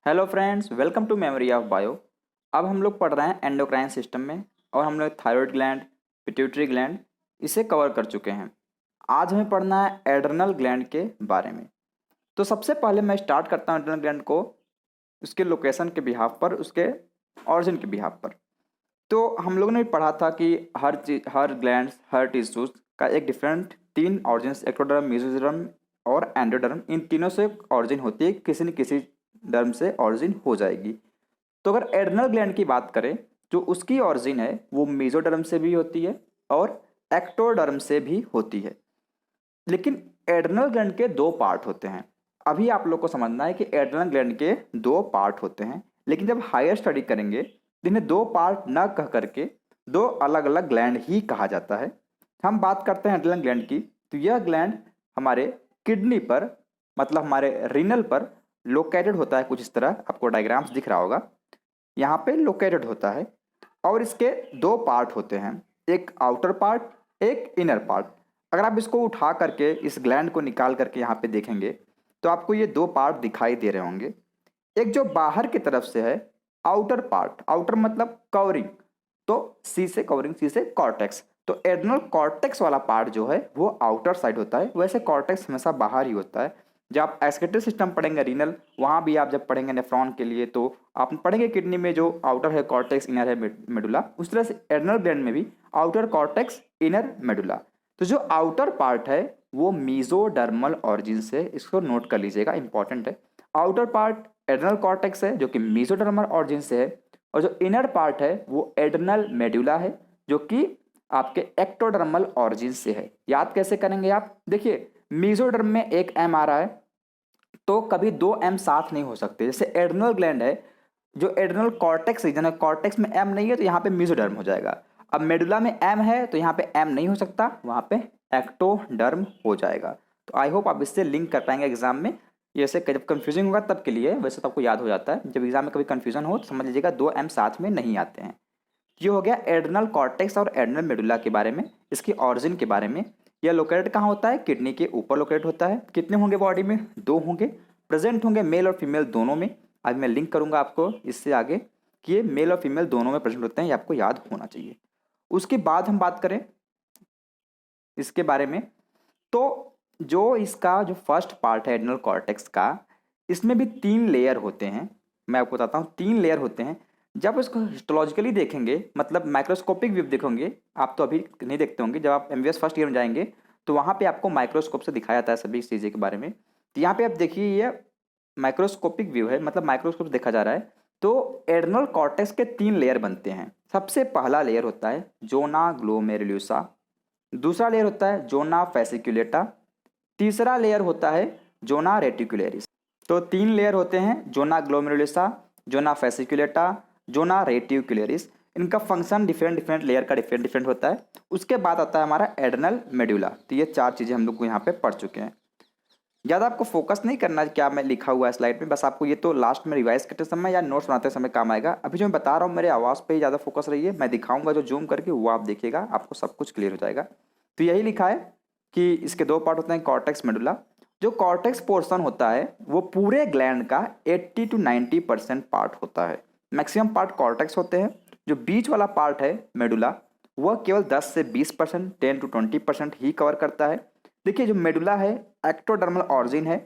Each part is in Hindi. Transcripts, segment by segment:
Hello friends, welcome to memory of bio. अब हम लोग पढ़ रहे हैं एंडोक्राइन सिस्टम में और हम लोग थायराइड ग्लैंड, पिट्यूटरी ग्लैंड इसे कवर कर चुके हैं। आज हमें पढ़ना है एड्रेनल ग्लैंड के बारे में। तो सबसे पहले मैं स्टार्ट करता हूँ एड्रेनल ग्लैंड को उसके लोकेशन के बिहाफ पर, उसके ऑरिजिन के बिहाफ पर। तो हम लोगों ने भी पढ़ा था कि हर चीज, हर ग्लैंड, हर टिश्यूज का एक डिफरेंट तीन ऑरिजिन, एक्टोडर्म, मेसोडर्म और एंडोडर्म, इन तीनों से ऑरिजिन होती है, किसी न किसी डर्म से ऑरिजिन हो जाएगी। तो अगर एड्रेनल ग्लैंड की बात करें, जो उसकी ऑरिजिन है वो मेसोडर्म से भी होती है और एक्टोडर्म से भी होती है। लेकिन एड्रेनल ग्लैंड के दो पार्ट होते हैं। अभी आप लोग को समझना है कि एड्रेनल ग्लैंड के दो पार्ट होते हैं, लेकिन जब हायर स्टडी करेंगे तो इन्हें दो पार्ट न कह करके दो अलग अलग ग्लैंड ही कहा जाता है। हम बात करते हैं एड्रेनल ग्लैंड की, तो यह ग्लैंड हमारे किडनी पर, मतलब हमारे रीनल पर लोकेटेड होता है। कुछ इस तरह आपको डायग्राम्स दिख रहा होगा, यहाँ पे लोकेटेड होता है। और इसके दो पार्ट होते हैं, एक आउटर पार्ट, एक इनर पार्ट। अगर आप इसको उठा करके इस ग्लैंड को निकाल करके यहाँ पे देखेंगे तो आपको ये दो पार्ट दिखाई दे रहे होंगे। एक जो बाहर की तरफ से है आउटर पार्ट, आउटर मतलब कवरिंग, तो सी से कवरिंग, सी से कॉर्टेक्स। तो एड्रेनल कॉर्टेक्स वाला पार्ट जो है वो आउटर साइड होता है, वैसे कॉर्टेक्स हमेशा बाहर ही होता है। जब आप एक्सक्रीटरी सिस्टम पढ़ेंगे रीनल, वहाँ भी आप जब पढ़ेंगे नेफ्रॉन के लिए तो आप पढ़ेंगे किडनी में जो आउटर है कॉर्टेक्स, इनर है मेडुला। उस तरह से एड्रेनल ग्लैंड में भी आउटर कॉर्टेक्स, इनर मेडुला। तो जो आउटर पार्ट है वो मीजोडर्मल ऑरिजिन से, इसको नोट कर लीजिएगा, इंपॉर्टेंट है। आउटर पार्ट एड्रेनल कॉर्टेक्स है जो कि मीजोडर्मल ऑरिजिन से है, और जो इनर पार्ट है वो एड्रेनल मेडुला है जो कि आपके एक्टोडर्मल ऑरिजिन से है। याद कैसे करेंगे आप? देखिए, मीजोडर्म में एक एम आ रहा है तो कभी दो एम साथ नहीं हो सकते। जैसे एड्रेनल ग्लैंड है, जो एड्रेनल कॉर्टेक्स रीजन है, कॉर्टेक्स में एम नहीं है तो यहाँ पे मीजोडर्म हो जाएगा। अब मेडुला में एम है तो यहाँ पे एम नहीं हो सकता, वहाँ पे एक्टोडर्म हो जाएगा। तो आई होप आप इससे लिंक कर पाएंगे एग्जाम में। ये ऐसे जब कंफ्यूजिंग होगा तब के लिए, वैसे तो आपको याद हो जाता है। जब एग्जाम में कभी कंफ्यूजन हो तो समझ लीजिएगा दो एम साथ में नहीं आते हैं। ये हो गया एड्रेनल कॉर्टेक्स और एड्रेनल मेडुला के बारे में, इसकी ऑरिजिन के बारे में। यह लोकेटेड कहाँ होता है? किडनी के ऊपर लोकेटेड होता है। कितने होंगे बॉडी में? दो होंगे, प्रेजेंट होंगे मेल और फीमेल दोनों में। आज मैं लिंक करूंगा आपको इससे आगे कि ये मेल और फीमेल दोनों में प्रेजेंट होते हैं, ये आपको याद होना चाहिए। उसके बाद हम बात करें इसके बारे में, तो जो इसका जो फर्स्ट पार्ट है एड्रेनल कॉर्टेक्स का, इसमें भी तीन लेयर होते हैं। मैं आपको बताता हूँ, तीन लेयर होते हैं। जब इसको हिस्टोलॉजिकली देखेंगे, मतलब माइक्रोस्कोपिक व्यू देखेंगे, आप तो अभी नहीं देखते होंगे, जब आप एमबीबीएस फर्स्ट ईयर में जाएंगे तो वहाँ पे आपको माइक्रोस्कोप से दिखाया जाता है सभी चीज़ें के बारे में। तो यहाँ पे आप देखिए, ये माइक्रोस्कोपिक व्यू है, मतलब माइक्रोस्कोप से देखा जा रहा है। तो एड्रेनल कॉर्टेक्स के तीन लेयर बनते हैं। सबसे पहला लेयर होता है जोना ग्लोमेरुलोसा, दूसरा लेयर होता है जोना फेसिकुलेटा, तीसरा लेयर होता है जोना रेटिकुलरिस। तो तीन लेयर होते हैं, zona glomerulosa, zona fasciculata, zona reticularis. इनका फंक्शन डिफरेंट डिफरेंट लेयर का डिफरेंट डिफरेंट होता है। उसके बाद आता है हमारा एड्रेनल मेडुला। तो ये चार चीज़ें हम लोग को यहाँ पे पढ़ चुके हैं। ज़्यादा आपको फोकस नहीं करना क्या मैं लिखा हुआ है स्लाइड में, बस आपको ये तो लास्ट में रिवाइज करते समय या नोट्स बनाते समय काम आएगा। अभी जो मैं बता रहा हूँ मेरे आवाज़ पे ही ज़्यादा फोकस रहिए, मैं दिखाऊंगा जो जूम करके वो आप देखिएगा, आपको सब कुछ क्लियर हो जाएगा। तो यही लिखा है कि इसके दो पार्ट होते हैं, कॉर्टेक्स, मेडुला। जो कॉर्टेक्स पोर्शन होता है वो पूरे ग्लैंड का 80 to 90% पार्ट होता है। मैक्सिमम पार्ट कॉर्टेक्स होते हैं। जो बीच वाला पार्ट है मेडुला, वह केवल 10 से 20%, 10 to 20% ही कवर करता है। देखिए, जो मेडुला है एक्टोडर्मल ऑरिजिन है।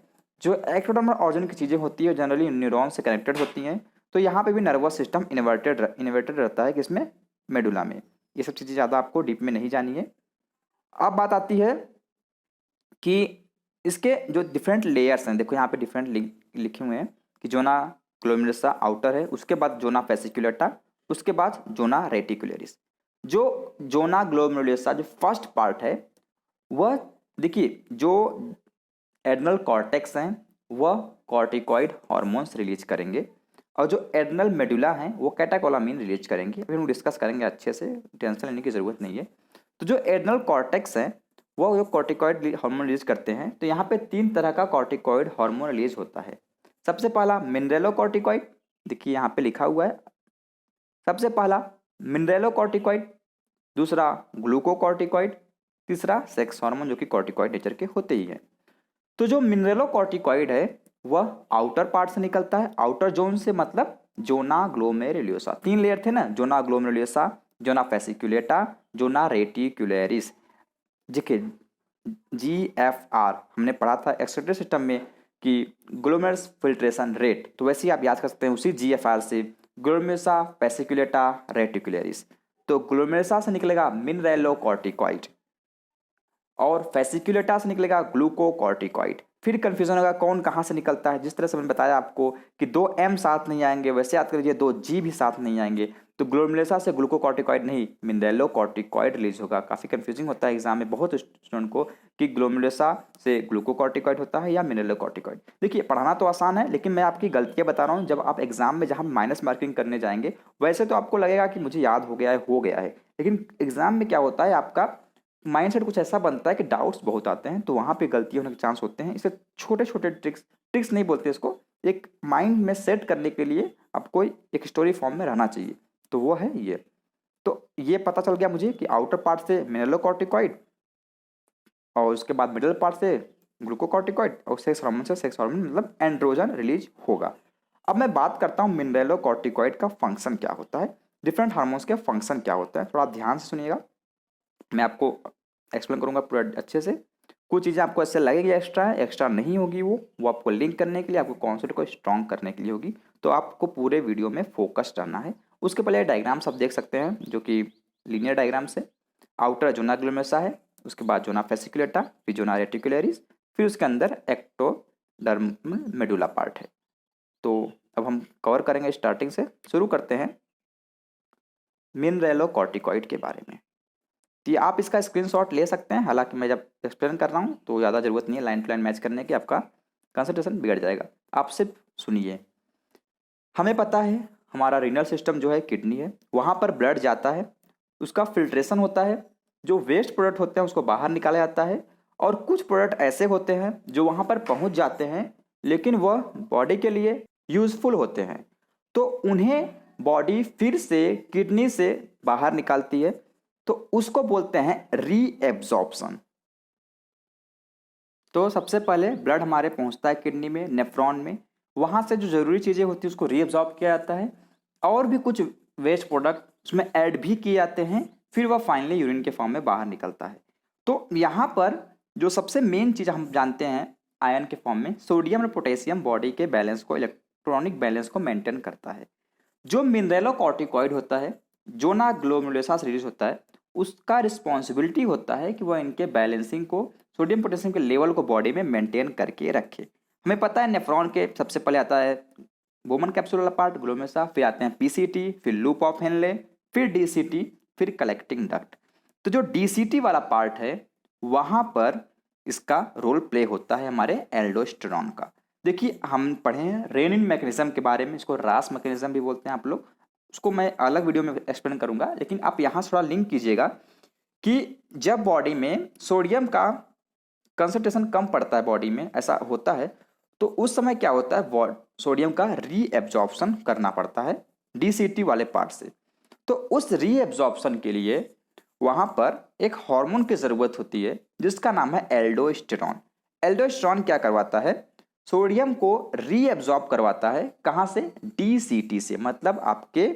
जो एक्टोडर्मल ऑरिजिन की चीज़ें होती है जनरली न्यूरॉन से कनेक्टेड होती हैं। तो यहाँ पे भी नर्वस सिस्टम इन्वर्टेड रहता है, किसमें? मेडुला में। ये सब चीज़ें ज़्यादा आपको डीप में नहीं जानी है। अब बात आती है कि इसके जो डिफरेंट लेयर्स हैं, देखो यहाँ पे डिफरेंट लिखे हुए हैं कि जोना ग्लोमेरुलोसा आउटर है, उसके बाद जोना फेसिकुलेटा, उसके बाद जोना रेटिकुलरिस। जो जोना ग्लोमेरुलोसा जो फर्स्ट पार्ट है वह, देखिए, जो एड्रेनल कॉर्टेक्स हैं वह कॉर्टिकॉइड हार्मोन्स रिलीज करेंगे, और जो एड्रेनल मेडुला हैं वो कैटाकोलामिन रिलीज करेंगे। अभी हम डिस्कस करेंगे अच्छे से, टेंशन लेने की ज़रूरत नहीं है। तो जो एड्रेनल कॉर्टेक्स हैं वो जो कॉर्टिकॉइड हार्मोन रिलीज करते हैं, तो यहाँ पे तीन तरह का कॉर्टिकॉइड हार्मोन रिलीज होता है। सबसे पहला मिनरेलोकॉर्टिकॉइड, देखिए यहाँ पे लिखा हुआ है, सबसे पहला मिनरेलोकॉर्टिकॉइड, दूसरा ग्लूकोकॉर्टिकॉइड, तीसरा सेक्स हार्मोन, जो कि कॉर्टिकॉइड नेचर के होते ही हैं। तो जो मिनरेलोकॉर्टिकॉइड है वह आउटर पार्ट से निकलता है। आउटर जोन से मतलब जोना ग्लोमेरुलोसा, 3 लेयर थे ना, zona glomerulosa, zona fasciculata, zona reticularis. देखिए GFR हमने पढ़ा था एक्सक्रीटरी सिस्टम में कि ग्लोमेरुलर फिल्ट्रेशन रेट, तो वैसे ही आप याद कर सकते हैं उसी GFR से ग्लोमेरुलोसा फेसिकुलेटा रेटिकुलरिस। तो ग्लोमेरुलोसा से निकलेगा मिनरेलोकॉर्टिकॉइड और फेसिकुलेटा से निकलेगा ग्लूकोकॉर्टिकॉइड। फिर कंफ्यूजन होगा कौन कहाँ से निकलता है। जिस तरह से मैंने बताया आपको कि 2 M साथ नहीं आएंगे, वैसे याद कर लीजिए 2 G भी साथ नहीं आएंगे। तो ग्लोमेरुलोसा से ग्लूकोकॉर्टिकॉइड नहीं, मिनरेलोकॉर्टिकॉइड रिलीज होगा। काफ़ी कंफ्यूजिंग होता है एग्जाम में बहुत स्टूडेंट को कि ग्लोमेरुलोसा से ग्लूकोकॉर्टिकॉइड होता है या मिनरेलोकॉर्टिकॉइड। देखिए पढ़ाना तो आसान है, लेकिन मैं आपकी गलतियाँ बता रहा हूँ। जब आप एग्जाम में जहाँ माइनस मार्किंग करने जाएंगे, वैसे तो आपको लगेगा कि मुझे याद हो गया है, लेकिन एग्जाम में क्या होता है, आपका माइंडसेट कुछ ऐसा बनता है कि डाउट्स बहुत आते हैं, तो वहाँ पे गलती होने के चांस होते हैं। इसे छोटे छोटे ट्रिक्स नहीं बोलते इसको, एक माइंड में सेट करने के लिए आपको एक स्टोरी फॉर्म में रहना चाहिए, तो वो है ये। तो ये पता चल गया मुझे कि आउटर पार्ट से मिनरलोकॉर्टिकॉइड और उसके बाद मिडल पार्ट से ग्लूकोकॉर्टिकॉइड और सेक्स हार्मोन मतलब एंड्रोजन रिलीज होगा। अब मैं बात करता हूँ मिनरलोकॉर्टिकॉइड का फंक्शन क्या होता है, डिफरेंट हार्मोन्स के फंक्शन क्या होता है। थोड़ा ध्यान से सुनिएगा, मैं आपको एक्सप्लेन करूंगा पूरा अच्छे से। कुछ चीज़ें आपको ऐसे लगेगी एक्स्ट्रा है, एक्स्ट्रा नहीं होगी, वो आपको लिंक करने के लिए, आपको कॉन्सेप्ट को स्ट्रॉन्ग करने के लिए होगी। तो आपको पूरे वीडियो में फोकस करना है। उसके पहले डायग्राम्स आप देख सकते हैं जो कि लीनियर डायग्राम से। आउटर जोना ग्लोमेरुलोसा है, उसके बाद जोना फेसिकुलेटा, फिर जोना रेटिकुलरिस, फिर उसके अंदर एक्टोडर्म मेडुला पार्ट है। तो अब हम कवर करेंगे, स्टार्टिंग से शुरू करते हैं मिनरेलोकॉर्टिकॉइड के बारे में। तो आप इसका स्क्रीनशॉट ले सकते हैं, हालांकि मैं जब एक्सप्लेन कर रहा हूँ तो ज़्यादा ज़रूरत नहीं है लाइन टू लाइन मैच करने की, आपका कंसंट्रेशन बिगड़ जाएगा। आप सिर्फ सुनिए। हमें पता है हमारा रीनल सिस्टम जो है किडनी है, वहाँ पर ब्लड जाता है, उसका फिल्ट्रेशन होता है, जो वेस्ट प्रोडक्ट होते हैं उसको बाहर निकाला जाता है, और कुछ प्रोडक्ट ऐसे होते हैं जो वहाँ पर पहुँच जाते हैं लेकिन वह बॉडी के लिए यूजफुल होते हैं, तो उन्हें बॉडी फिर से किडनी से बाहर निकालती है, तो उसको बोलते हैं रीएब्जॉर्प्शन। तो सबसे पहले ब्लड हमारे पहुंचता है किडनी में, नेफ्रॉन में, वहां से जो जरूरी चीजें होती है उसको रीएब्जॉर्ब किया जाता है, और भी कुछ वेस्ट प्रोडक्ट उसमें ऐड भी किए जाते हैं, फिर वह फाइनली यूरिन के फॉर्म में बाहर निकलता है। तो यहाँ पर जो सबसे मेन चीज हम जानते हैं आयन के फॉर्म में, सोडियम और पोटेशियम बॉडी के बैलेंस को, इलेक्ट्रॉनिक बैलेंस को मेंटेन करता है। जो मिनरेलोकॉर्टिकॉइड होता है, जो ना ग्लोमेरुलोसा से रिलीज होता है, उसका रिस्पॉन्सिबिलिटी होता है कि वह इनके बैलेंसिंग को, सोडियम पोटेशियम के लेवल को बॉडी में मेंटेन करके रखे। हमें पता है नेफ्रॉन के सबसे पहले आता है बोमन कैप्सूल वाला पार्ट ग्लोमेरुलोसा, फिर आते हैं पीसीटी, फिर लूप ऑफ हेनले, फिर डीसीटी, फिर कलेक्टिंग डक्ट। तो जो डीसीटी वाला पार्ट है वहाँ पर इसका रोल प्ले होता है हमारे एल्डोस्टेरॉन का। देखिए हम पढ़े हैं रेनिन मैकेनिज्म के बारे में, इसको रास मैकेनिज्म भी बोलते हैं आप लोग, उसको मैं अलग वीडियो में एक्सप्लेन करूंगा, लेकिन आप यहाँ थोड़ा लिंक कीजिएगा कि जब बॉडी में सोडियम का कंसंट्रेशन कम पड़ता है, बॉडी में ऐसा होता है, तो उस समय क्या होता है, सोडियम का रीएब्जॉर्प्शन करना पड़ता है डीसीटी वाले पार्ट से। तो उस रीएब्जॉर्प्शन के लिए वहाँ पर एक हार्मोन की ज़रूरत होती है जिसका नाम है एल्डोस्टेरॉन। एल्डोस्टेरॉन क्या करवाता है, सोडियम को रीएब्जॉर्ब करवाता है, कहाँ से, डीसीटी से, मतलब आपके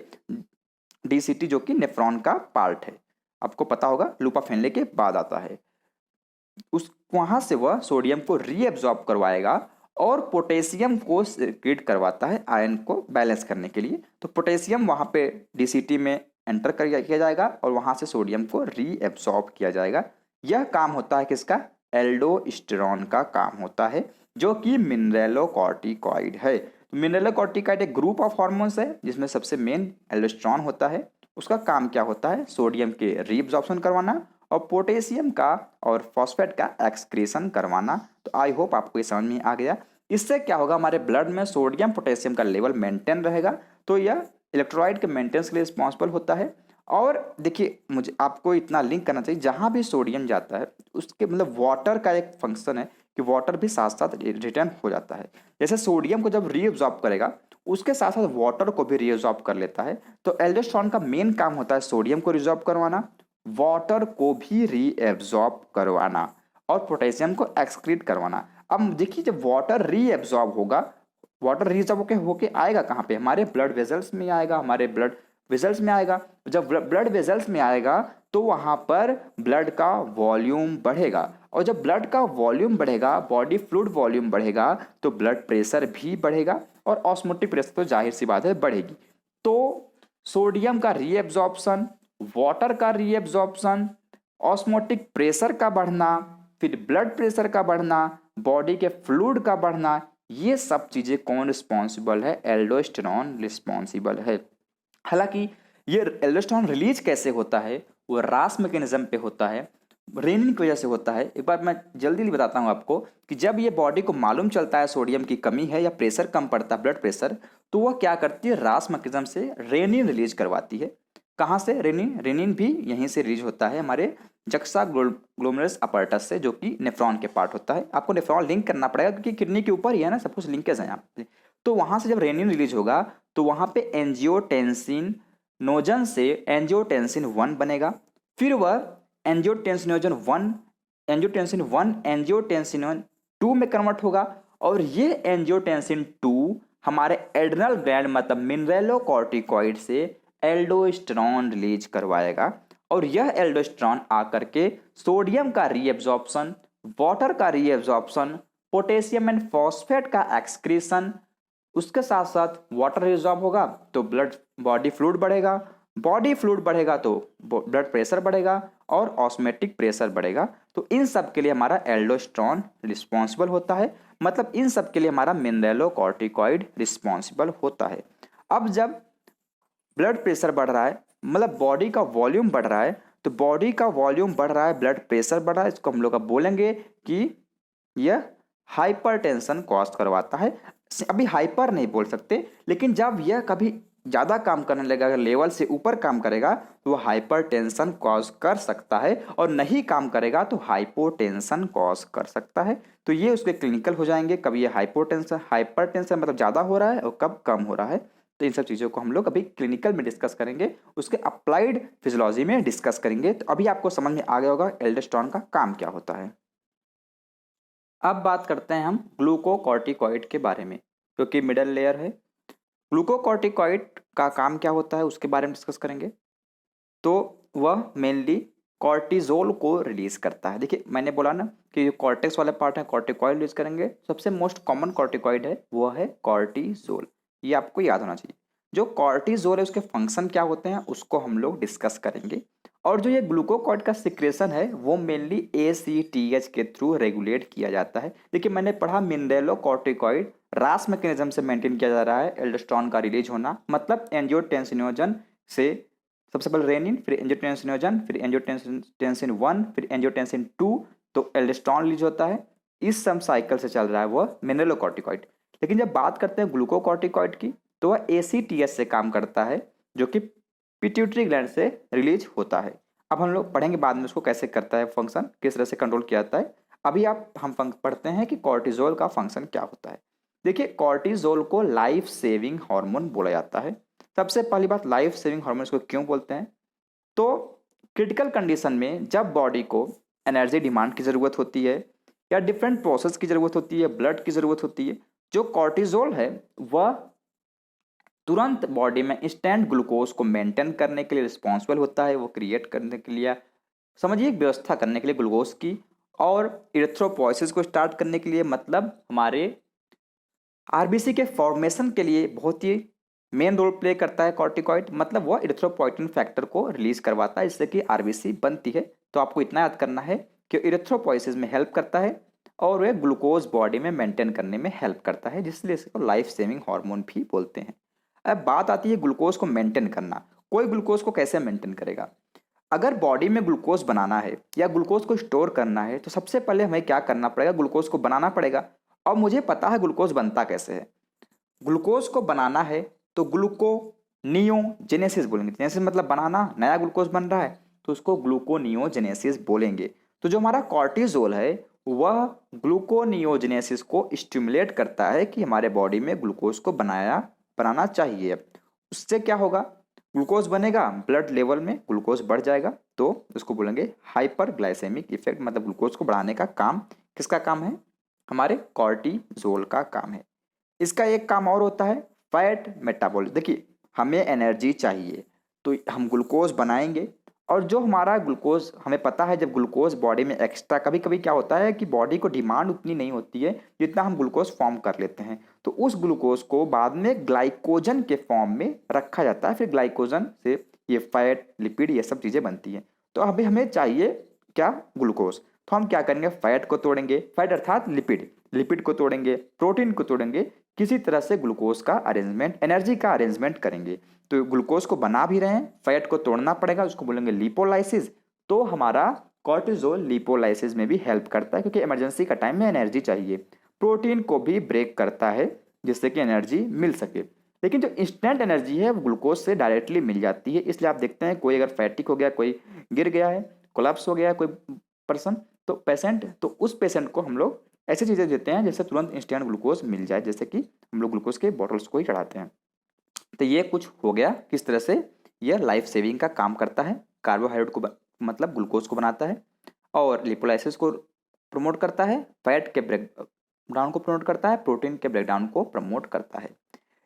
डीसीटी जो कि नेफ्रॉन का पार्ट है, आपको पता होगा लूप ऑफ हेनले के बाद आता है, उस वहाँ से वह सोडियम को रीएब्जॉर्ब करवाएगा और पोटेशियम को सीक्रेट करवाता है आयन को बैलेंस करने के लिए। तो पोटेशियम वहाँ पे डीसीटी में एंटर किया जाएगा और वहाँ से सोडियम को रीएब्जॉर्ब किया जाएगा। यह काम होता है किसका, एल्डोस्टेरॉन का काम होता है, जो कि मिनरेलोकॉर्टिकॉइड है। तो मिनरेलोकॉर्टिकॉइड एक ग्रुप ऑफ हार्मोन्स है जिसमें सबसे मेन एल्डोस्टेरॉन होता है। उसका काम क्या होता है, सोडियम के रीअब्जॉर्प्शन करवाना और पोटेशियम का और फॉस्फेट का एक्सक्रीशन करवाना। तो आई होप आपको ये समझ में आ गया। इससे क्या होगा, हमारे ब्लड में सोडियम पोटेशियम का लेवल मेंटेन रहेगा, तो यह इलेक्ट्रोलाइट के मेंटेनेंस के लिए रिस्पॉन्सिबल होता है। और देखिए मुझे आपको इतना लिंक करना चाहिए, जहाँ भी सोडियम जाता है उसके मतलब वाटर का एक फंक्शन है कि वाटर भी साथ साथ रिटर्न हो जाता है। जैसे सोडियम को जब रीअब्जॉर्ब करेगा उसके साथ साथ वाटर को भी रीअब्जॉर्ब कर लेता है। तो एल्डोस्टेरॉन का मेन काम होता है सोडियम को रिजॉर्ब करवाना, वाटर को भी रीएब्जॉर्ब करवाना और पोटेशियम को एक्सक्रीट करवाना। अब देखिए जब वाटर रीएब्जॉर्ब होगा, वाटर रीएब्जॉर्ब होके आएगा कहाँ पे, हमारे ब्लड वेजल्स में आएगा, हमारे ब्लड वेजल्स में आएगा। जब ब्लड वेजल्स में आएगा तो वहाँ पर ब्लड का वॉल्यूम बढ़ेगा, और जब ब्लड का वॉल्यूम बढ़ेगा, बॉडी फ्लूइड वॉल्यूम बढ़ेगा, तो ब्लड प्रेशर भी बढ़ेगा, और ऑस्मोटिक प्रेशर तो जाहिर सी बात है बढ़ेगी। तो सोडियम का रीएब्जॉर्प्शन, वाटर का रीएब्जॉर्प्शन, ऑस्मोटिक प्रेशर का बढ़ना, फिर ब्लड प्रेशर का बढ़ना, बॉडी के फ्लूइड का बढ़ना, ये सब चीज़ें कौन रिस्पॉन्सिबल है, एल्डोस्टेरॉन रिस्पॉन्सिबल है। हालांकि ये एल्डोस्टेरॉन रिलीज कैसे होता है, वो रास मैकेनिज्म पे होता है, रेनिन की वजह से होता है। एक बार मैं जल्दी बताता हूँ आपको कि जब ये बॉडी को मालूम चलता है सोडियम की कमी है या प्रेशर कम पड़ता है, ब्लड प्रेशर, तो वह क्या करती है, रास मैकेनिज्म से रेनिन रिलीज करवाती है। कहाँ से रेनिन, रेनिन भी यहीं से रिलीज होता है हमारे जक्सा ग्लोमेरुलस अपरटस से, जो कि नेफ्रॉन के पार्ट होता है। आपको नेफ्रॉन लिंक करना पड़ेगा क्योंकि किडनी के ऊपर ही है ना, सब कुछ लिंकेज है यहाँ पे। तो वहाँ से जब रेनिन रिलीज होगा तो वहाँ पे एंजियोटेंसिन नोजन से एंजियोटेंसिन 1 बनेगा, फिर वह एंजियोटेंसिनोजन 1 एंजियोटेंसिन 2 में कन्वर्ट होगा, और ये एंजियोटेंसिन 2 हमारे एड्रिनल ग्लैंड मतलब मिनरेलोकॉर्टिकॉइड से एल्डोस्टेरॉन रिलीज करवाएगा, और यह एल्डोस्टेरॉन आकर के सोडियम का रीएब्जॉर्प्शन, वाटर का रीएब्जॉर्प्शन, पोटेशियम एंड फॉस्फेट का एक्सक्रीशन, उसके साथ साथ वाटर रिजॉर्ब होगा तो ब्लड बॉडी फ्लूइड बढ़ेगा, बॉडी फ्लूइड बढ़ेगा तो ब्लड प्रेशर बढ़ेगा, और ऑस्मेटिक प्रेशर बढ़ेगा। तो इन सब के लिए हमारा एल्डोस्टेरॉन रिस्पॉन्सिबल होता है, मतलब इन सब के लिए हमारा मिनरेलोकॉर्टिकॉइड रिस्पॉन्सिबल होता है। अब जब ब्लड प्रेशर बढ़ रहा है, मतलब बॉडी का वॉल्यूम बढ़ रहा है, तो बॉडी का वॉल्यूम बढ़ रहा है, ब्लड प्रेशर बढ़ रहा है, इसको हम लोग अब बोलेंगे कि यह हाइपरटेंशन कॉज करवाता है। अभी हाइपर नहीं बोल सकते, लेकिन जब यह कभी ज़्यादा काम करने लगेगा, अगर लेवल से ऊपर काम करेगा तो वह हाइपरटेंशन कॉज कर सकता है, और नहीं काम करेगा तो हाइपोटेंशन कॉज कर सकता है। तो ये उसके क्लिनिकल हो जाएंगे, कब ये हाइपरटेंशन मतलब ज़्यादा हो रहा है और कब कम हो रहा है। तो इन सब चीज़ों को हम लोग अभी क्लिनिकल में डिस्कस करेंगे, उसके अप्लाइड फिजियोलॉजी में डिस्कस करेंगे। तो अभी आपको समझ में आ गया होगा एल्डोस्टेरॉन का काम क्या होता है। अब बात करते हैं हम ग्लूकोकॉर्टिकॉइड के बारे में, क्योंकि मिडल लेयर है। ग्लूकोकॉर्टिकॉइड का काम क्या होता है उसके बारे में डिस्कस करेंगे। तो वह मेनली कॉर्टिजोल को रिलीज करता है। देखिए मैंने बोला ना कि जो कॉर्टेक्स वाले पार्ट है कॉर्टिकॉइड रिलीज करेंगे, सबसे मोस्ट कॉमन कॉर्टिकॉइड है वो है कॉर्टिजोल, ये आपको याद होना चाहिए। जो कॉर्टिजोल है उसके फंक्शन क्या होते हैं उसको हम लोग डिस्कस करेंगे। और जो ये ग्लूकोकॉर्ट का सिक्रेशन है वो मेनली ACTH के थ्रू रेगुलेट किया जाता है। देखिए मैंने पढ़ा मिनरेलोकॉर्टिकॉइड रास मैकेनिज्म से मेंटेन किया जा रहा है एल्डोस्टेरॉन का रिलीज होना, मतलब एंजियोटेंसिनोजन से सबसे पहले रेनिन, फिर एंजियोटेंसिनोजन, फिर एंजियोटेंसिन 1, फिर एंजियोटेंसिन 2, तो एल्डोस्टेरॉन रिलीज होता है। इस सम साइकिल से चल रहा है वह मिनरेलोकॉर्टिकॉइड। लेकिन जब बात करते हैं ग्लूकोकॉर्टिकॉइड की तो वह ACTH से काम करता है, जो कि पिट्यूटरी ग्लैंड से रिलीज होता है। अब हम लोग पढ़ेंगे बाद में उसको कैसे करता है फंक्शन, किस तरह से कंट्रोल किया जाता है। अभी हम पढ़ते हैं कि कॉर्टिजोल का फंक्शन क्या होता है। देखिए कॉर्टिजोल को लाइफ सेविंग हार्मोन बोला जाता है। सबसे पहली बात, लाइफ सेविंग हार्मोन को क्यों बोलते हैं, तो क्रिटिकल कंडीशन में जब बॉडी को एनर्जी डिमांड की ज़रूरत होती है या डिफरेंट प्रोसेस की ज़रूरत होती है, ब्लड की ज़रूरत होती है, जो कॉर्टिजोल है वह तुरंत बॉडी में इंस्टेंट ग्लूकोज को मेंटेन करने के लिए रिस्पॉन्सिबल होता है, वो क्रिएट करने के लिए, समझिए व्यवस्था करने के लिए ग्लूकोज की, और इरेथ्रोपोइसिस को स्टार्ट करने के लिए, मतलब हमारे आरबीसी के फॉर्मेशन के लिए बहुत ही मेन रोल प्ले करता है कॉर्टिकॉइड, मतलब वह इरेथ्रोपोइटिन फैक्टर को रिलीज करवाता है जिससे कि आरबीसी बनती है। तो आपको इतना याद करना है कि इरेथ्रोपोइसिस में हेल्प करता है और वह ग्लूकोज बॉडी में मेंटेन करने में हेल्प करता है, जिसलिए इसको लाइफ सेविंग हार्मोन भी बोलते हैं। अब बात आती है ग्लूकोज को मेंटेन करना। कोई ग्लूकोज को कैसे मेंटेन करेगा, अगर बॉडी में ग्लूकोज बनाना है या ग्लूकोज को स्टोर करना है तो सबसे पहले हमें क्या करना पड़ेगा, ग्लूकोज को बनाना पड़ेगा। और मुझे पता है ग्लूकोज बनता कैसे है। ग्लूकोज को बनाना है तो ग्लूकोनियोजेनेसिस बोलेंगे, जेनेसिस मतलब बनाना, नया ग्लूकोज बन रहा है तो उसको ग्लूकोनियोजेनेसिस बोलेंगे। तो जो हमारा कॉर्टिजोल है वह ग्लूकोनियोजेनेसिस को स्टिमुलेट करता है कि हमारे बॉडी में ग्लूकोज को बनाना चाहिए। उससे क्या होगा, ग्लूकोज बनेगा, ब्लड लेवल में ग्लूकोज बढ़ जाएगा, तो उसको बोलेंगे हाइपर ग्लाइसेमिक इफेक्ट, मतलब ग्लूकोज को बढ़ाने का काम किसका काम है, हमारे कॉर्टिजोल का काम है। इसका एक काम और होता है फैट मेटाबॉलिज्म। देखिए हमें एनर्जी चाहिए तो हम ग्लूकोज बनाएंगे, और जो हमारा ग्लूकोज हमें पता है जब ग्लूकोज बॉडी में एक्स्ट्रा, कभी कभी क्या होता है कि बॉडी को डिमांड उतनी नहीं होती है जितना हम ग्लूकोज फॉर्म कर लेते हैं, तो उस ग्लूकोज को बाद में ग्लाइकोजन के फॉर्म में रखा जाता है, फिर ग्लाइकोजन से ये फैट लिपिड ये सब चीज़ें बनती हैं। तो अभी हमें चाहिए क्या, ग्लूकोज। तो हम क्या करेंगे, फैट को तोड़ेंगे, फैट अर्थात लिपिड, लिपिड को तोड़ेंगे, प्रोटीन को तोड़ेंगे, किसी तरह से ग्लूकोज का अरेंजमेंट, एनर्जी का अरेंजमेंट करेंगे। तो ग्लूकोज को बना भी रहे हैं, फैट को तोड़ना पड़ेगा, उसको बोलेंगे लिपोलाइसिस। तो हमारा कॉर्टिजोल लिपोलाइसिस में भी हेल्प करता है क्योंकि इमरजेंसी का टाइम में एनर्जी चाहिए। प्रोटीन को भी ब्रेक करता है जिससे कि एनर्जी मिल सके। लेकिन जो इंस्टेंट एनर्जी है वो ग्लूकोज से डायरेक्टली मिल जाती है। इसलिए आप देखते हैं कोई अगर फैटिक हो गया, कोई गिर गया है, कोलैप्स हो गया है कोई पर्सन, तो पेशेंट, तो उस पेशेंट को हम लोग ऐसी चीज़ें देते हैं जैसे तुरंत इंस्टेंट ग्लूकोज मिल जाए, जैसे कि हम लोग ग्लूकोज के बॉटल्स को ही चढ़ाते हैं। तो ये कुछ हो गया किस तरह से यह लाइफ सेविंग का काम करता है। कार्बोहाइड्रेट को मतलब ग्लूकोज को बनाता है, और लिपोलाइसिस को प्रमोट करता है, फैट के ब्रेक डाउन को प्रमोट करता है, प्रोटीन के ब्रेकडाउन को प्रमोट करता है।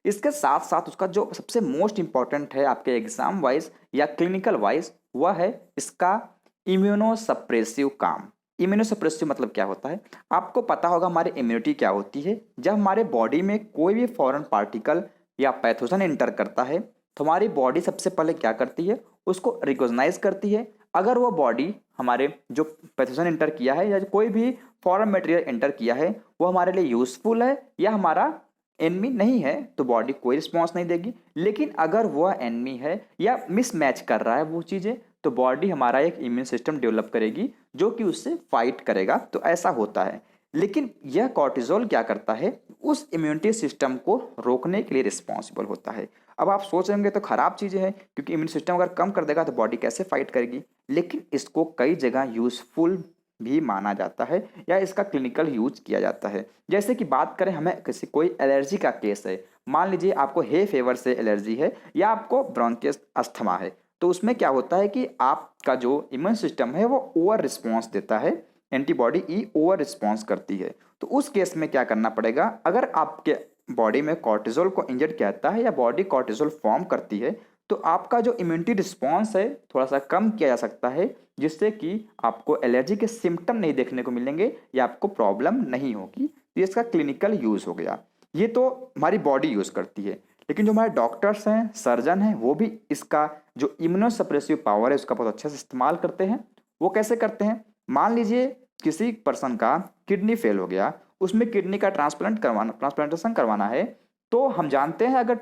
इसके साथ साथ उसका जो सबसे मोस्ट इंपॉर्टेंट है आपके एग्जाम वाइज या क्लिनिकल वाइज, वह है इसका इम्यूनोसप्रेसिव काम। इम्यूनोसप्रेसिव मतलब क्या होता है, आपको पता होगा हमारी इम्यूनिटी क्या होती है। जब हमारे बॉडी में कोई भी फॉरेन पार्टिकल या पैथोजन इंटर करता है तो हमारी बॉडी सबसे पहले क्या करती है, उसको रिकॉग्नाइज करती है। अगर वो बॉडी हमारे जो पैथोजन इंटर किया है या कोई भी फॉरेन मटेरियल इंटर किया है वो हमारे लिए यूजफुल है या हमारा एनमी नहीं है, तो बॉडी कोई रिस्पॉन्स नहीं देगी। लेकिन अगर वह एनमी है या मिसमैच कर रहा है वो चीज़ें, तो बॉडी हमारा एक इम्यून सिस्टम डेवलप करेगी जो कि उससे फाइट करेगा। तो ऐसा होता है। लेकिन यह कॉर्टिजोल क्या करता है, उस इम्यूनिटी सिस्टम को रोकने के लिए रिस्पॉन्सिबल होता है। अब आप सोच रहे होंगे तो खराब चीज़ें हैं क्योंकि इम्यून सिस्टम अगर कम कर देगा तो बॉडी कैसे फाइट करेगी। लेकिन इसको कई जगह यूजफुल भी माना जाता है या इसका क्लिनिकल यूज किया जाता है। जैसे कि बात करें, हमें किसी कोई एलर्जी का केस है, मान लीजिए आपको हे फेवर से एलर्जी है या आपको ब्रोंकियस अस्थमा है, तो उसमें क्या होता है कि आपका जो इम्यून सिस्टम है वो ओवर रिस्पॉन्स देता है, एंटीबॉडी ई ओवर रिस्पॉन्स करती है। तो उस केस में क्या करना पड़ेगा, अगर आपके बॉडी में कॉर्टिजोल को इंजेक्ट किया जाता है या बॉडी कॉर्टिजोल फॉर्म करती है, तो आपका जो इम्यूनिटी रिस्पॉन्स है थोड़ा सा कम किया जा सकता है, जिससे कि आपको एलर्जी के सिम्टम नहीं देखने को मिलेंगे या आपको प्रॉब्लम नहीं होगी। तो ये इसका क्लिनिकल यूज़ हो गया। ये तो हमारी बॉडी यूज़ करती है। लेकिन जो हमारे डॉक्टर्स हैं, सर्जन हैं, वो भी इसका जो इम्यूनोसप्रेसिव पावर है उसका बहुत अच्छे से इस्तेमाल करते हैं। वो कैसे करते हैं, मान लीजिए किसी पर्सन का किडनी फेल हो गया, उसमें किडनी का ट्रांसप्लांटेशन करवाना है, तो हम जानते हैं अगर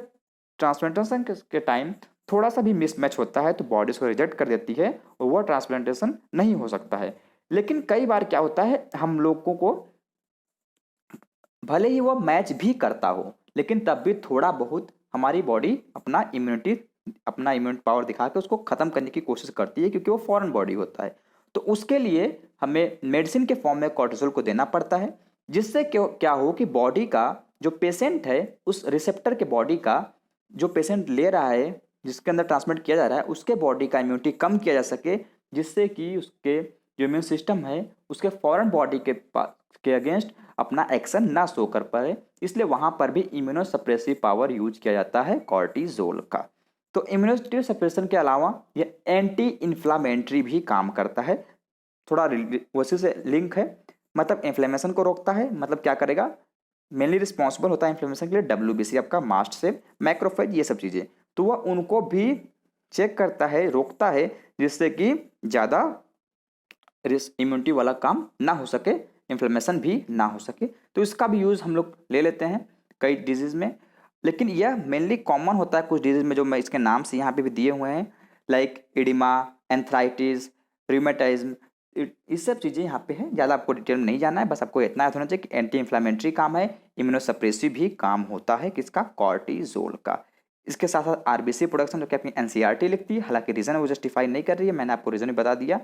ट्रांसप्लांटेशन के टाइम थोड़ा सा भी मिसमैच होता है तो बॉडी उसको रिजेक्ट कर देती है और वह ट्रांसप्लांटेशन नहीं हो सकता है। लेकिन कई बार क्या होता है, हम लोगों को भले ही वो मैच भी करता हो लेकिन तब भी थोड़ा बहुत हमारी बॉडी अपना इम्यून पावर दिखा के उसको ख़त्म करने की कोशिश करती है क्योंकि वो फॉरेन बॉडी होता है। तो उसके लिए हमें मेडिसिन के फॉर्म में कॉर्टिसोल को देना पड़ता है, जिससे क्या हो कि बॉडी का जो पेशेंट है, उस रिसेप्टर के बॉडी का जो पेशेंट ले रहा है, जिसके अंदर ट्रांसमिट किया जा रहा है, उसके बॉडी का इम्यूनिटी कम किया जा सके, जिससे कि उसके जो इम्यून सिस्टम है उसके फॉरेन बॉडी के अगेंस्ट अपना एक्शन ना शो कर पाए। इसलिए वहाँ पर भी इम्यूनोसप्रेसिव पावर यूज किया जाता है कॉर्टिजोल का। तो इम्यूनो सप्रेशन के अलावा ये एंटी इन्फ्लामेटरी भी काम करता है, थोड़ा उसी से लिंक है। मतलब इन्फ्लेमेशन को रोकता है, मतलब क्या करेगा, मेनली रिस्पॉन्सिबल होता है इन्फ्लेमेशन के लिए WBC, आपका मास्ट सेल, मैक्रोफेज, ये सब चीज़ें। तो वह उनको भी चेक करता है, रोकता है, जिससे कि ज़्यादा इम्यूनिटी वाला काम ना हो सके, इन्फ्लेमेशन भी ना हो सके। तो इसका भी यूज़ हम लोग ले लेते हैं कई डिजीज़ में। लेकिन यह मेनली कॉमन होता है कुछ डिजीज़ में जो मैं इसके नाम से यहाँ पे भी दिए हुए हैं, लाइक एडिमा, एंथ्राइटिस, रिमेटाइज्म, ये सब चीज़ें यहाँ पे हैं। ज़्यादा आपको डिटेल में नहीं जाना है, बस आपको इतना याद होना चाहिए कि एंटी इन्फ्लामेटरी काम है, इम्यूनोसप्रेसिव भी काम होता है किसका, कॉर्टिजोल का। इसके साथ साथ RBC प्रोडक्शन जो कि अपनी NCERT लिखती है, हालांकि रीज़न वो जस्टिफाई नहीं कर रही है, मैंने आपको रीज़न भी बता दिया।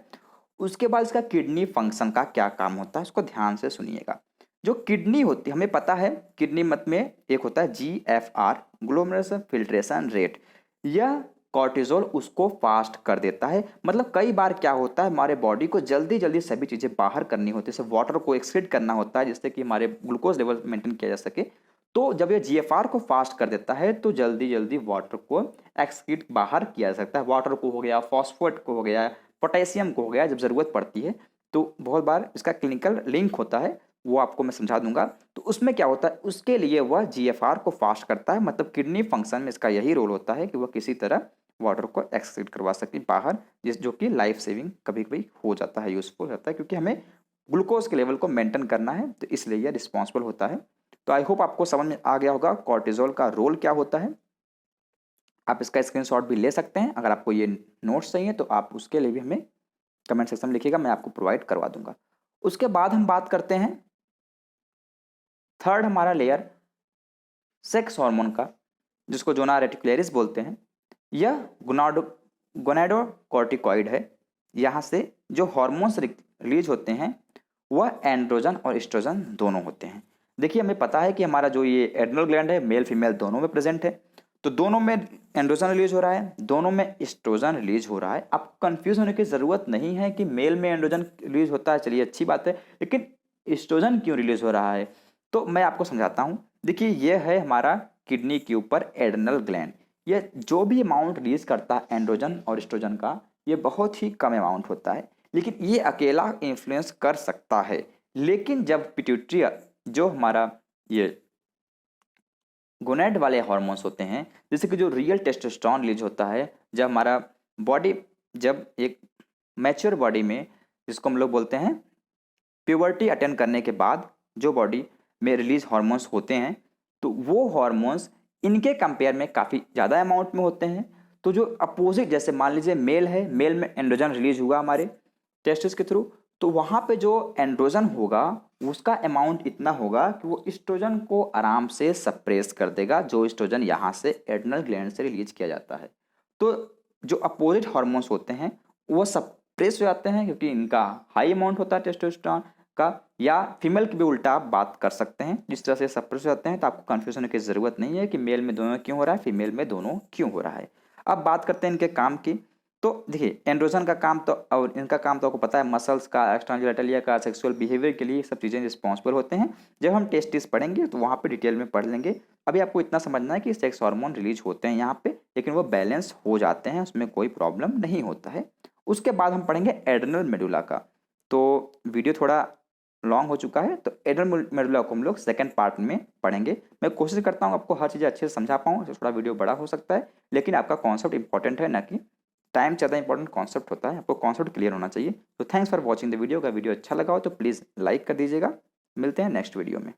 उसके बाद इसका किडनी फंक्शन का क्या काम होता है, उसको ध्यान से सुनिएगा। जो किडनी होती है, हमें पता है किडनी मत में एक होता है GFR, ग्लोमेरुलर फिल्ट्रेशन रेट। यह कॉर्टिजोल उसको फास्ट कर देता है। मतलब कई बार क्या होता है, हमारे बॉडी को जल्दी जल्दी सभी चीज़ें बाहर करनी होती है, जैसे वाटर को एक्सक्रीट करना होता है जिससे कि हमारे ग्लूकोज लेवल मेंटेन किया जा सके। तो जब ये जीएफआर को फास्ट कर देता है तो जल्दी जल्दी वाटर को एक्सक्रीट बाहर किया जा सकता है। वाटर को हो गया, फॉस्फेट को हो गया, पोटेशियम को हो गया, जब ज़रूरत पड़ती है तो बहुत बार इसका क्लिनिकल लिंक होता है, वो आपको मैं समझा दूंगा। तो उसमें क्या होता है, उसके लिए वह जीएफआर को फास्ट करता है। मतलब किडनी फंक्शन में इसका यही रोल होता है कि वह किसी तरह वाटर को एक्सक्रीट करवा सके बाहर, जिस जो कि लाइफ सेविंग कभी कभी हो जाता है, यूजफुल होता है, क्योंकि हमें ग्लूकोज के लेवल को मेंटेन करना है, तो इसलिए यह रिस्पॉन्सिबल होता है। तो आई होप आपको समझ में आ गया होगा कॉर्टिजोल का रोल क्या होता है। आप इसका स्क्रीनशॉट भी ले सकते हैं। अगर आपको ये नोट्स चाहिए तो आप उसके लिए भी हमें कमेंट सेक्शन में लिखिएगा, मैं आपको प्रोवाइड करवा दूंगा। उसके बाद हम बात करते हैं थर्ड हमारा लेयर सेक्स हार्मोन का, जिसको जोना रेटिकुलरिस बोलते हैं। यह गोनाडोकॉर्टिकॉइड है। यहाँ से जो हॉर्मोन्स रिलीज होते हैं वह एंड्रोजन और एस्ट्रोजन दोनों होते हैं। देखिए हमें पता है कि हमारा जो ये एड्रिनल ग्लैंड है मेल फीमेल दोनों में प्रेजेंट है, तो दोनों में एंड्रोजन रिलीज हो रहा है, दोनों में एस्ट्रोजन रिलीज हो रहा है। आपको कंफ्यूज होने की ज़रूरत नहीं है कि मेल में एंड्रोजन रिलीज होता है, चलिए अच्छी बात है, लेकिन एस्ट्रोजन क्यों रिलीज हो रहा है तो मैं आपको समझाता हूँ। देखिए ये है हमारा किडनी के ऊपर एड्रिनल ग्लैंड। ये जो भी अमाउंट रिलीज करता है एंड्रोजन और एस्ट्रोजन का, ये बहुत ही कम अमाउंट होता है, लेकिन ये अकेला इन्फ्लुएंस कर सकता है। लेकिन जब पिट्यूटरी जो हमारा ये गोनेड वाले हार्मोन्स होते हैं, जैसे कि जो रियल टेस्टोस्टेरोन रिलीज होता है, जब हमारा बॉडी जब एक मैच्योर बॉडी में, जिसको हम लोग बोलते हैं प्यूबर्टी अटेंड करने के बाद जो बॉडी में रिलीज हार्मोन्स होते हैं, तो वो हार्मोन्स इनके कंपेयर में काफ़ी ज़्यादा अमाउंट में होते हैं। तो जो अपोजिट, जैसे मान लीजिए मेल है, मेल में एंड्रोजन रिलीज हुआ हमारे टेस्टिस के थ्रू, तो वहाँ पे जो एंड्रोजन होगा उसका अमाउंट इतना होगा कि वो एस्ट्रोजन को आराम से सप्रेस कर देगा, जो एस्ट्रोजन यहाँ से एड्रिनल ग्लैंड से रिलीज किया जाता है। तो जो अपोजिट हार्मोन्स होते हैं वो सप्रेस हो जाते हैं, क्योंकि इनका हाई अमाउंट होता है टेस्टोस्टेरोन का। या फीमेल की भी उल्टा आप बात कर सकते हैं, जिस तरह से सप्रेस हो जाते हैं। तो आपको कंफ्यूजन होने की ज़रूरत नहीं है कि मेल में दोनों क्यों हो रहा है, फीमेल में दोनों क्यों हो रहा है। अब बात करते हैं इनके काम की। तो देखिए एंड्रोजन का काम तो, और इनका काम तो आपको पता है, मसल्स का, एक्सटर्नल जेनिटलिया का, सेक्सुअल बिहेवियर के लिए सब चीज़ें रिस्पॉन्सिबल होते हैं। जब हम टेस्टिस पढ़ेंगे तो वहाँ पे डिटेल में पढ़ लेंगे। अभी आपको इतना समझना है कि सेक्स हार्मोन रिलीज होते हैं यहाँ पे, लेकिन वो बैलेंस हो जाते हैं, उसमें कोई प्रॉब्लम नहीं होता है। उसके बाद हम पढ़ेंगे एड्रिनल मेडुला का। तो वीडियो थोड़ा लॉन्ग हो चुका है, तो एड्रिनल मेडुला को हम लोग सेकंड पार्ट में पढ़ेंगे। मैं कोशिश करता हूँ आपको हर चीज़ अच्छे से समझा पाऊँ, तो थोड़ा वीडियो बड़ा हो सकता है, लेकिन आपका कॉन्सेप्ट इंपॉर्टेंट है, ना कि टाइम ज़्यादा इंपॉर्टेंट कॉन्सेप्ट होता है। आपको कॉन्सेप्ट क्लियर होना चाहिए। तो thanks for watching the video. अगर वीडियो अच्छा लगा हो तो प्लीज़ लाइक कर दीजिएगा। मिलते हैं नेक्स्ट वीडियो में।